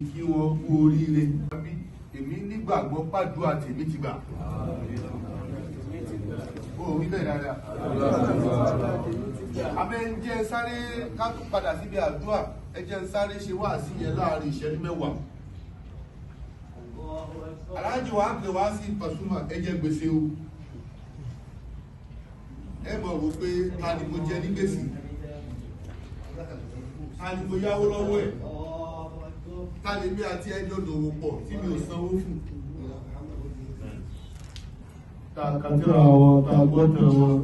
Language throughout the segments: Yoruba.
kí wọ́n kú oríire. Èmi nígbàgbọ́ pàdúrà tèmi ti gbà. Ó wí bẹ́ẹ̀ dáadáa. Àmọ́ ẹ jẹ́ sáré ká tún padà síbi àdúrà, ẹ jẹ́ sáré ṣe wáàsí yẹn láàrin ìṣẹ́jú mẹ́wàá. Alaaji Wasiu Pasuma ẹ jẹ gbèsè o. Ẹ mọ̀ wò pé ta ni mo jẹ ní gbèsè, ta ni mo yáwó lọ́wọ́ ẹ̀, ta ni mi àti ẹjọ́ dòwò pọ̀ tí mi ò sanwó fún. Ta kàtírà wọn, ta gbọ́tàn wọn.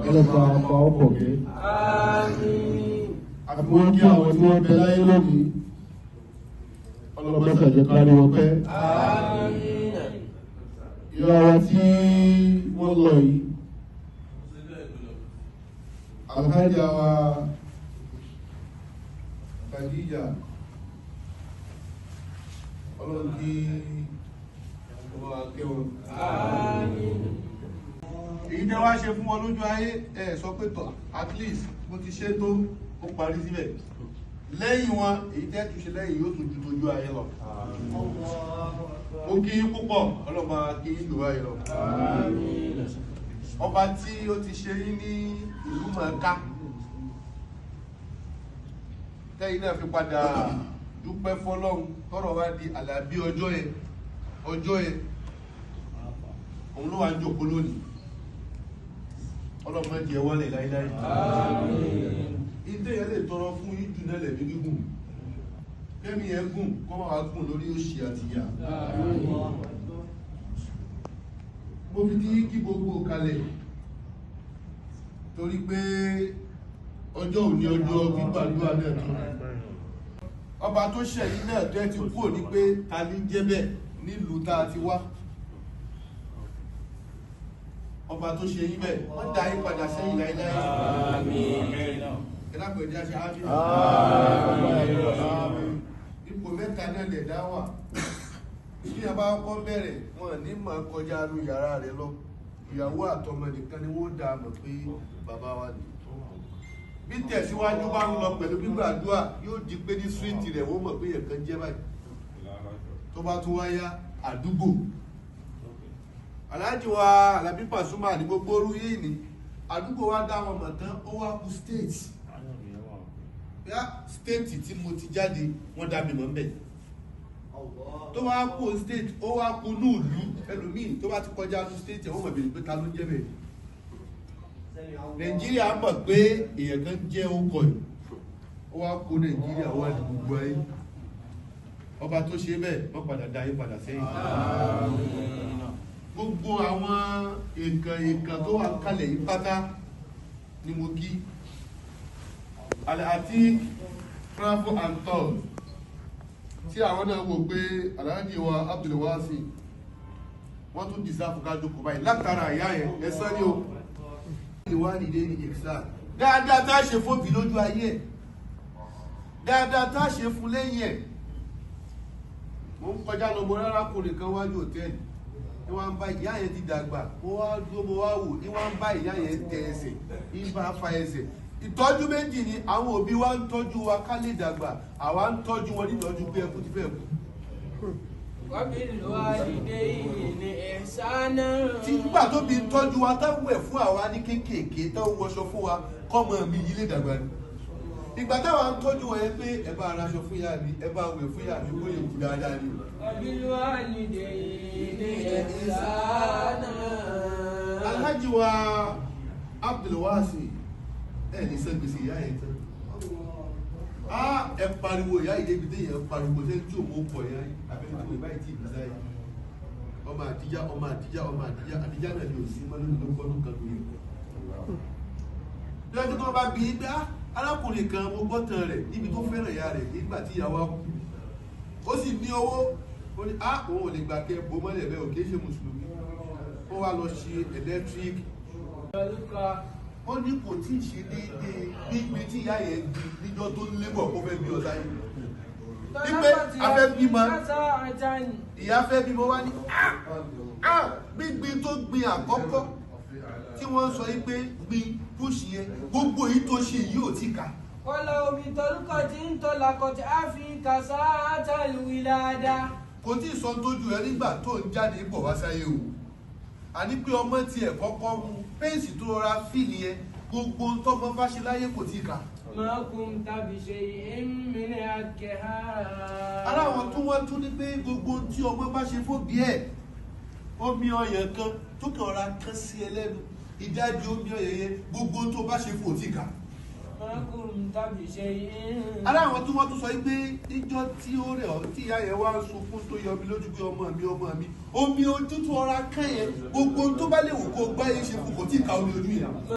Ẹlẹ́gbàá àpá ọkọ̀ gẹ́. Àbí wọ́n kí àwọn tí wọ́n bẹ láyé lónìí. Ọlọ́mọ́sà jẹ́ kárí wọn pẹ́. Ìyá wa tí wọ́n lọ yìí, Alhaja wa Khadija, Ọlọ́run kí wọ́n akẹ́wọ̀n. Èyí tẹ́ wá ṣe fún wọn lójú ayé, ẹ sọ pé tọ̀, at least mo ti ṣe tó, ó parí síbẹ̀. Lẹ́yìn wọn, èyí tẹ́ tún ṣe lẹ́yìn yóò tún ju tójú ayé lọ. Ó kí yín púpọ̀, ọlọ́mọ kí yín lò ayé lọ. Ọba tí ó ti ṣe yín ní ìlú Meka, tẹ́yìn náà fi padà dúpẹ́ fọ́lọ́run tọ́rọ̀ wá di Àlàbí ọjọ́ yẹn, òun ló wà ń jókòó lónìí. Ọlọ́mọ jẹ́ wọlé láíláí. Ìdé yẹn lè tọrọ fún ìjù náà lẹ̀mí gígùn. Kẹ́mi yẹn gùn, kọ́ máa wá gùn lórí òṣì àti ìyà. Mo fi kí gbogbo kalẹ̀ torí pé ọjọ́ òní ọjọ́ gbígbàdúrà náà tó. Ọba tó ṣẹ̀yìn náà tẹ́ ti kúrò ní pé ta ní jẹ́ bẹ́ẹ̀ nílùú tá a ti wá. Ọba tó ṣe yín bẹ́ẹ̀, wọ́n dá yín padà sẹ́yìn láíláí. Ẹlápẹ̀dé aṣe ábí. Ipò mẹ́ta náà lè dá wà. Bí a bá kọ́ bẹ̀rẹ̀, wọn ní máa kọjá lú yàrá rẹ̀ lọ. Ìyàwó àtọmọ nìkan ni wọ́n dá mọ̀ pé bàbá wa ni. Bí tẹ̀síwájú bá ń lọ pẹ̀lú gbígbàdúrà, yóò di pé ní súwìtì rẹ̀ wọ́n mọ̀ pé ẹ̀kan jẹ́ báyìí. Tó bá tún wáyá àdúgbò. Alaaji wa Alabi Pasuma ní gbogbo orú yìí ni. Àdúgbò wa dá wọn mọ̀ tán, ó wá kú state. State tí mo ti jáde wọ́n dá mi mọ̀ ń bẹ̀. Tó wá kú state, ó wá kú ní ìlú ẹlòmíì tó bá ti kọjá ní state ẹ̀ wọ́n mọ̀ bèèrè pé ta ló jẹ́ bẹ̀. Nàìjíríà mọ̀ pé èèyàn kan jẹ́ ókọ̀ yìí, ó wá kú Nàìjíríà wá ní gbogbo ayé. Ọba tó ṣe bẹ́ẹ̀ wọ́n padà dá yín padà sẹ́yìn. Gbogbo àwọn èèkàn tó wà kalẹ̀ yìí pátá ni mo kí. Àti travel and tour tí àwọn náà wò pé Alaaji wa Wasiu wọ́n tún dìsáàfù ká jókòó báyìí látara àyá yẹn ẹ̀sán ní o. Ìwádìí ní ìkìsà dáadáa tá a ṣe fún bí lójú ayé ẹ̀, dáadáa tá a ṣe fún lẹ́yìn ẹ̀. Mo ń kọjá lọ mo rárá kùnrin kan wájú hòtẹ́ẹ̀lì ní wọ́n ń bá ìyá yẹn ti dàgbà, mo wá dúró mo wá wò ní wọ́n ń bá ìyá yẹn tẹ ẹsẹ̀ ní bá fa ẹsẹ̀. Ìtọ́jú méjì ni àwọn òbí wa ń tọ́jú wa ká lè dàgbà, àwa ń tọ́jú wọn nítọ́jú pé ẹkú ti fẹ́ kú. Tí nígbà tó bí ń tọ́jú wa táwọn ẹ̀ fún àwa ní kéékèèké táwọn wọṣọ fún wa kọ́mọ mi yìí lè dàgbà ni. Ìgbà táwa ń tọ́jú wọn yẹn pé ẹ bá ara aṣọ fún ìyá mi, ẹ bá wẹ̀ fún ìyá mi kó lè kú dáadáa ni. Alhaji wa Wasiu ẹ ní sẹ́gbèsè ìyá yẹn tán. Ẹ pariwo ìyá yìí débi téèyàn pariwo sẹ́ni tí òun pọ̀ yẹn abẹ́rẹ́ tó ìbáyìí tí ìbísà yìí. Ọmọ Àdíjà Àdíjà náà ni ò sí mọ́lẹ́ nínú ọdún kan lóye. Lọ́jọ́ tó bá bí gbá arákùnrin kan mo gbọ́ tán rẹ̀ níbi tó fẹ́ràn ìyá rẹ̀ nígbà tí ìyàwó kú. Ó sì ní owó, ó ní òun ò lè gbà kẹ́ bó mọ́lẹ̀ bẹ́ẹ̀ ò kìí ṣe mùsùlùmí. Ó wá lọ ṣe electric. Ó ní kò tí ì ṣe déédéé gbígbé tí ìyá yẹn di níjọ́ tó ń lébọ̀ kó fẹ́ bí ọ̀tá yìí. Wípé afẹ́ bímọ, ìyá fẹ́ bímọ wá ní gbígbin tó gbin àkọ́kọ́ tí wọ́n sọ pé gbin púṣì yẹn gbogbo èyí tó ṣe yìí ò tí kà. ولو بطلقة طلقت أفيك ساعة الولادة. Kò tí ì sọ tójú ẹ nígbà tó ń jáde bọ̀ wá sáyé o. Àní pé ọmọ tiẹ̀ kọ́kọ́ mu péèsì tó rọra fìlì yẹn gbogbo tọ́mọ bá ṣe láyé kò tí ì kà. ما كنت بشيء من حقها. Ara àwọn tó wọ́n tún ní pé gbogbo tí ọmọ bá ṣe fóbi ẹ̀ omi ọyàn kan tó kàn ra kán sí ẹlẹ́nu ìdájí omi ọyàn yẹn gbogbo tó bá ṣe fún òtí kà. ما كنت بشيء. Ara àwọn tí wọ́n tún sọ pé níjọ́ tí ó rẹ̀ ọ́ tí ìyá yẹn wá ń sunkún tó yọ mi lójú pé ọmọ mi omi ojú tó ọra kán yẹn gbogbo tó bá lè wò kó gbá yẹn ṣe fún kò tí ì ka omi ojú yẹn.